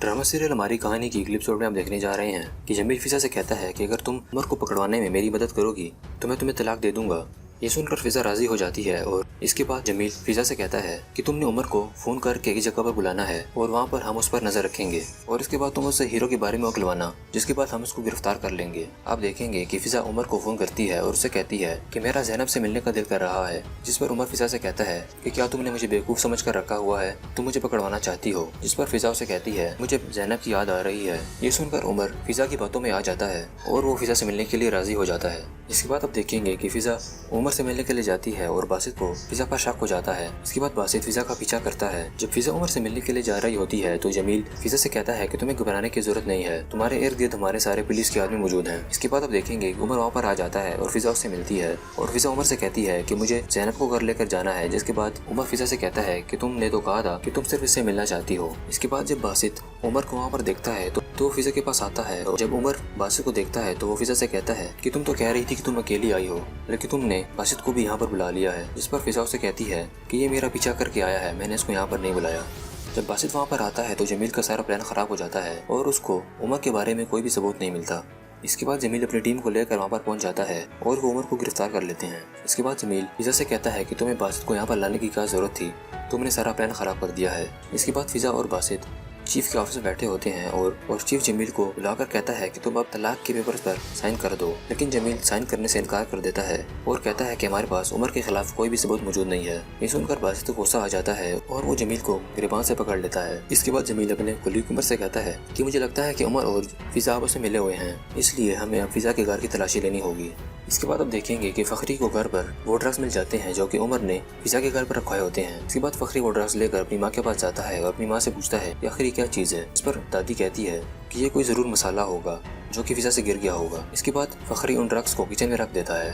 Drama serial हमारी कहानी की अगले एपिसोड में हम देखने जा रहे हैं कि जमील फिजा से कहता है कि अगर तुम उमर को पकड़वाने में मेरी मदद करोगी तो मैं तुम्हें तलाक दे दूंगा। ये सुनकर फिजा राजी हो जाती है और इसके बाद जमील फिजा से कहता है कि तुमने उमर को फोन करके एक जगह पर बुलाना है और वहाँ पर हम उस पर नजर रखेंगे और इसके बाद तुम उससे हीरो के बारे में उकलवाना, जिसके बाद हम उसको गिरफ्तार कर लेंगे। आप देखेंगे कि फिजा उमर को फोन करती है और उससे कहती है कि मेरा ज़ैनब से मिलने का दिल कर रहा है, जिस पर उमर फिजा से कहता है कि क्या तुमने मुझे बेवकूफ़ समझ कर रखा हुआ है, तुम मुझे पकड़वाना चाहती हो। जिस पर फिजा उसे कहती है मुझे ज़ैनब की याद आ रही है। ये सुनकर उमर फिजा की बातों में आ जाता है और वो फिजा से मिलने के लिए राजी हो जाता है। इसके बाद आप देखेंगे कि फिजा उमर से मिलने के लिए जाती है और बासित को फिजा पर शक हो जाता है। इसके बाद बासित फिजा का पीछा करता है। जब फिजा उमर से मिलने के लिए जा रही होती है तो जमील फिजा से कहता है कि तुम्हें घबराने की जरूरत नहीं है, तुम्हारे इर्द गिर्द हमारे सारे पुलिस के आदमी मौजूद हैं। इसके बाद आप देखेंगे कि उमर वहाँ पर आ जाता है और फिजा उससे मिलती है और फिजा उमर से कहती है कि मुझे ज़ैनब को घर लेकर जाना है। जिसके बाद उमर फिजा से कहता है कि तुमने तो कहा था कि तुम सिर्फ इससे मिलना चाहती हो। इसके बाद जब बासित उमर को वहाँ पर देखता है तो फिजा के पास आता है और जब उमर बासित को देखता है तो वो फिजा से कहता है कि तुम तो कह रही थी कि तुम अकेली आई हो, लेकिन तुमने बासित को भी यहाँ पर बुला लिया है। जिस पर फिजा उसे कहती है कि ये मेरा पीछा करके आया है, मैंने इसको यहाँ पर नहीं बुलाया। जब बासित वहाँ पर आता है तो जमील का सारा प्लान खराब हो जाता है और उसको उमर के बारे में कोई भी सबूत नहीं मिलता। इसके बाद जमील अपनी टीम को लेकर वहाँ पर पहुँच जाता है और वो उमर को गिरफ्तार कर लेते हैं। इसके बाद जमील फिजा से कहता है कि तुम्हें बासित को यहाँ पर लाने की क्या जरूरत थी, तुमने सारा प्लान खराब कर दिया है। इसके बाद फिजा और बासित चीफ के ऑफिस में बैठे होते हैं और चीफ जमील को बुलाकर कहता है कि तुम अब तलाक के पेपर्स पर साइन कर दो, लेकिन जमील साइन करने से इनकार कर देता है और कहता है कि हमारे पास उमर के खिलाफ कोई भी सबूत मौजूद नहीं है। ये सुनकर बासित को गुस्सा आ जाता है और वो जमील को गिरबान से पकड़ लेता है। इसके बाद जमील अपने कुलीग उमर से कहता है कि मुझे लगता है कि उमर और फिजा आपस में मिले हुए हैं, इसलिए हमें अब फिजा के घर की तलाशी लेनी होगी। इसके बाद अब देखेंगे कि फखरी को घर पर वो ड्रग्स मिल जाते हैं जो कि उमर ने फिजा के घर पर रखवाए होते हैं। इसके बाद फखरी वो ड्रग्स लेकर अपनी माँ के पास जाता है और अपनी माँ से पूछता है कि आखिर ये क्या चीज़ है। इस पर दादी कहती है कि ये कोई ज़रूर मसाला होगा जो कि फिजा से गिर गया होगा। इसके बाद फखरी उन ड्रग्स को किचन में रख देता है